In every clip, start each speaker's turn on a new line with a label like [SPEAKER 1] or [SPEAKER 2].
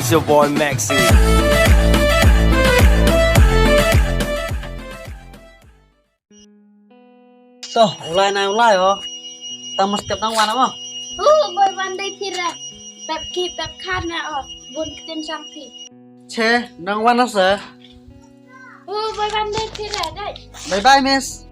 [SPEAKER 1] It's your boy Maxi.
[SPEAKER 2] So, ulai na ulai oh. Tamas tiap nang wana mo.
[SPEAKER 3] Boy bandai tira. Pep ki pep kana oh. Bun kitin sampi.
[SPEAKER 2] Che, nang wana sa.
[SPEAKER 3] Boy bandai tira dai.
[SPEAKER 2] Bye bye miss.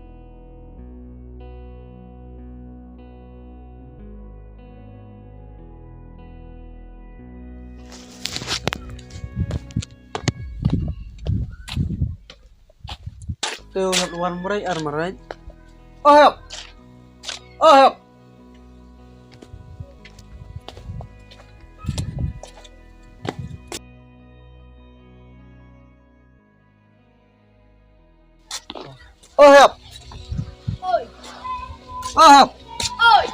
[SPEAKER 2] Tuh luar murai armarai. Oh help. Oh help. Oh help.
[SPEAKER 3] Oi.
[SPEAKER 2] Oh help.
[SPEAKER 3] Oi.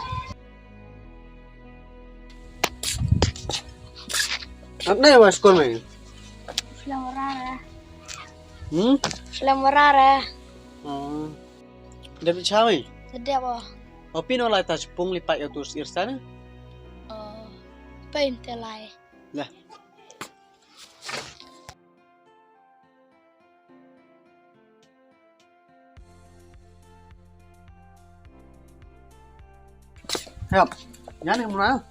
[SPEAKER 2] Apa ni mas sekolah ni?
[SPEAKER 3] Selamarara.
[SPEAKER 2] Hmm?
[SPEAKER 3] Selamarara.
[SPEAKER 2] Oh. Dapat siapa ni?
[SPEAKER 3] Sedap oh.
[SPEAKER 2] Opi no lai tas pung lipat yang tu irsan.
[SPEAKER 3] Oh. Pain telai.
[SPEAKER 2] Lah. Help. Jangan yang mana?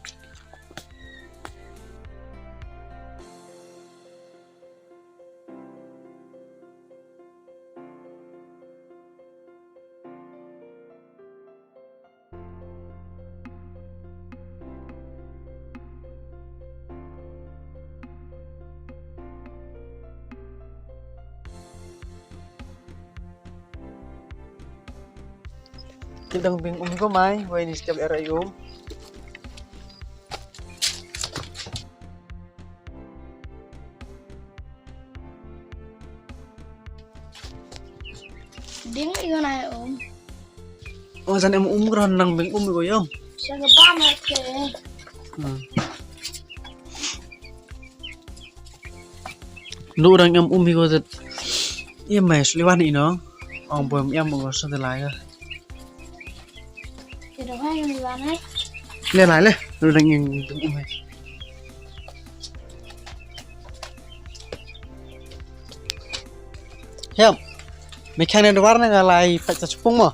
[SPEAKER 2] Kita bingung ko mai, why ni setiap era yum.
[SPEAKER 3] Ding iyo na om.
[SPEAKER 2] Oh, san em ron nang bingung ko yum.
[SPEAKER 3] Sa gaba na ke.
[SPEAKER 2] Lu orang em ko zat. Iya mai sliwan ino. Ong bom em mo sa delay.
[SPEAKER 3] Tidak hay yung lanay.
[SPEAKER 2] Le lại le, lu đang yang bingung mai. Help. Mekanik luar na galai pat sa pung mo.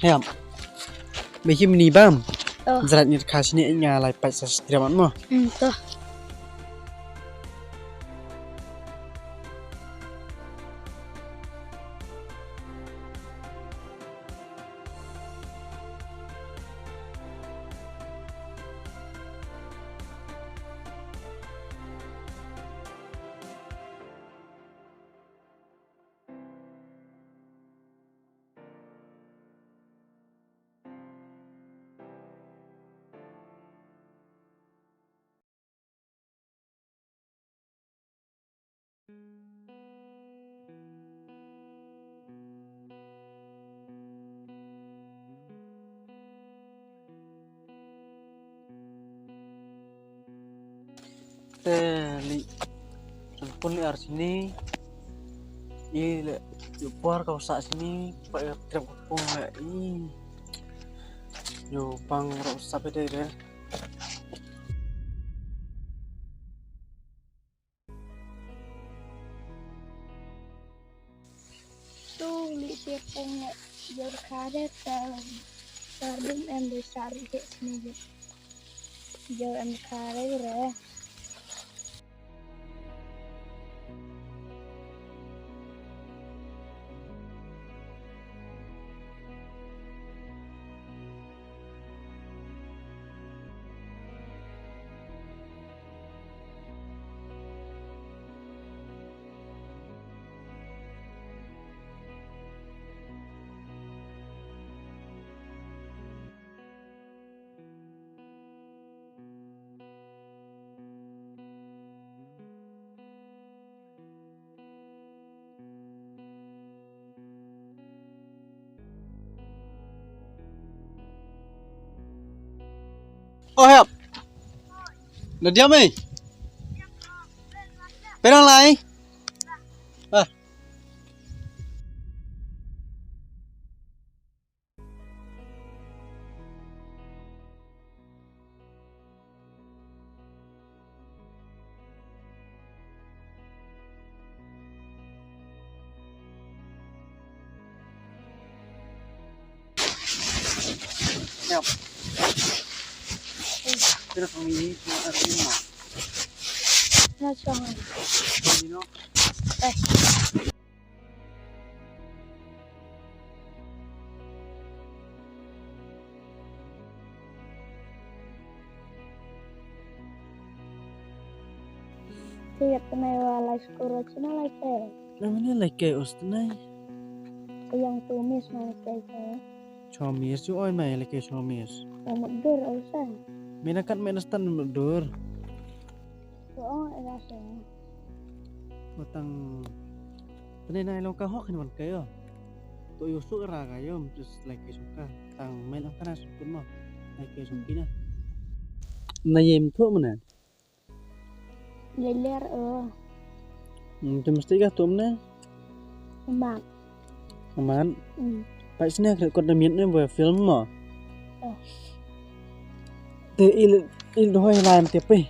[SPEAKER 2] Help. Bagi mini bam.
[SPEAKER 3] Oh.
[SPEAKER 2] Zarat ni khas ni ngalai pat sa streaman mo.
[SPEAKER 3] Toh.
[SPEAKER 2] Li pun li ar sini le puar kau sa sini pak trap pun i yo bang ro sabe de
[SPEAKER 3] Tu li sipung yor kare tardum em besar ke sini. Yor em kare re.
[SPEAKER 2] Oh help. Là diam ơi. Bên đang lại. À. Nhọc. Cái không ý nó đi mà.
[SPEAKER 3] Ra cho mình.
[SPEAKER 2] Đi nó.
[SPEAKER 3] Đây. Siap temewa lai skoro cina lai te.
[SPEAKER 2] Namanya like ustunai.
[SPEAKER 3] Yang tumis mana kayak
[SPEAKER 2] Chomis ju oi mai like chomis.
[SPEAKER 3] yang mudur usah.
[SPEAKER 2] Mina kan menestan mundur.
[SPEAKER 3] Oh, rasa.
[SPEAKER 2] Utang tene nai lo ka hok ni man kayo. Tu yusu ra kayo terus like suka. Tang main ang kana sukun mo. Like sukina. Nayem tu mana?
[SPEAKER 3] Leler
[SPEAKER 2] Tu mesti kah tu mana?
[SPEAKER 3] mak.
[SPEAKER 2] Aman. Pak sini ada konten ni buat film mo. Te il doi lain tiap pe.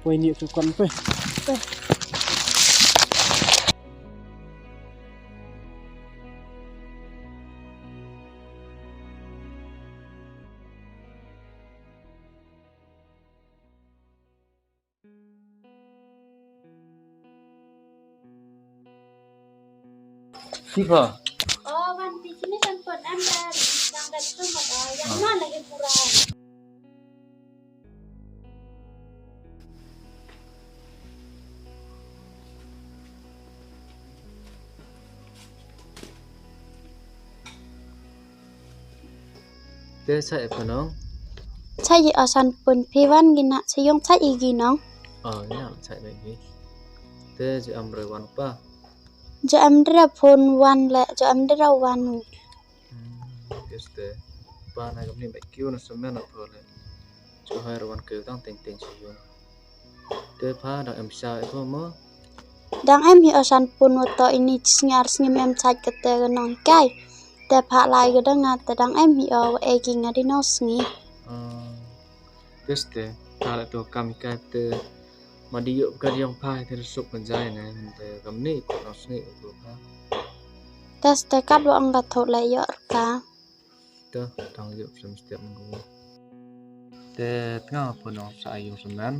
[SPEAKER 2] Poi ni tu kon pe. Tiba.
[SPEAKER 3] Oh, kan di sini sempat ada yang dari rumah yang mana lagi kurang.
[SPEAKER 1] Thế chạy của nó
[SPEAKER 3] Saya ở san pun piwan gina sayong saya ginong.
[SPEAKER 1] nhà chạy bệnh gì thế chị âm rồiวันpa
[SPEAKER 3] Jo amdra phone wan le jo amdra wanu.
[SPEAKER 1] thế pa này cũng như bệnh kêu nó sớm nó thôiเลยcho hai rồiวันkêu tăng tiền tiền sử dụng thế pa đang em sao itu mah
[SPEAKER 3] Dang em hi ở san pun wato ini ngar ngim em chat kete nong kai. Te pha lai ga dang ta dang em hi ở egi ngadi no sngi.
[SPEAKER 1] thế kalau tu kami kata mandi yuk kerja pa itu resuk penjaya nih te kami ikut nasi itu pa
[SPEAKER 3] Tas te kat wa ang gat thot le yo ka.
[SPEAKER 1] tuh tang yuk setiap minggu thế tengah pun orang saya semen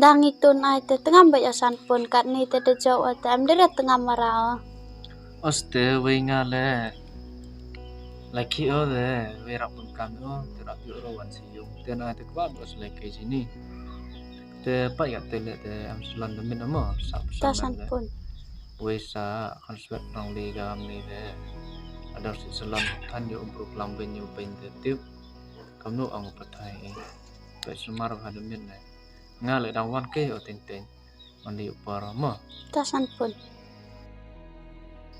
[SPEAKER 3] Dang itun ai te tengah ba ở san pun kat ni te de jo ta amdra tengah marao.
[SPEAKER 1] Oste wingale laki ode werak pun kami terak rawan siung tena te kwad os laki sini te pa ya tele te am sulan de minamo sap
[SPEAKER 3] Ta san
[SPEAKER 1] sulan
[SPEAKER 3] pun.
[SPEAKER 1] wesa kan swet nang liga ni de ada si sulan kan yo umbru lamben yo pen de tip kamno ang patai pe sumar hadu min ne ngale dang wan ke o ting ting mandi upara mo
[SPEAKER 3] Ta san pun.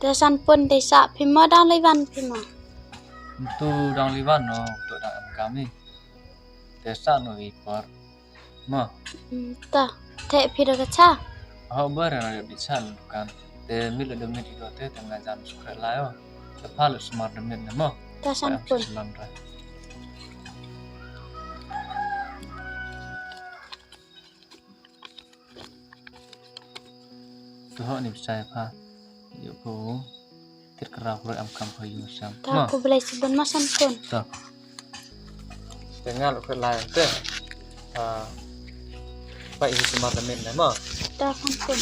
[SPEAKER 3] Ta san pun desa phima dang lai wan phima.
[SPEAKER 1] tu dang liwan no tu dang am kami desa no ipar mo
[SPEAKER 3] Ta te phira ka cha.
[SPEAKER 1] How better are you kan the middle of the middle of the tengah jam suka layo the pilot smart the mid mo
[SPEAKER 3] Ta san pun.
[SPEAKER 1] tu hok ni saya pa yuk ko terkerap roy am kampayu sam
[SPEAKER 3] Ta ko belai sebon ma san pun.
[SPEAKER 1] ta tengah lo ke layo te pa ini smart the mid mo
[SPEAKER 3] Ta san pun.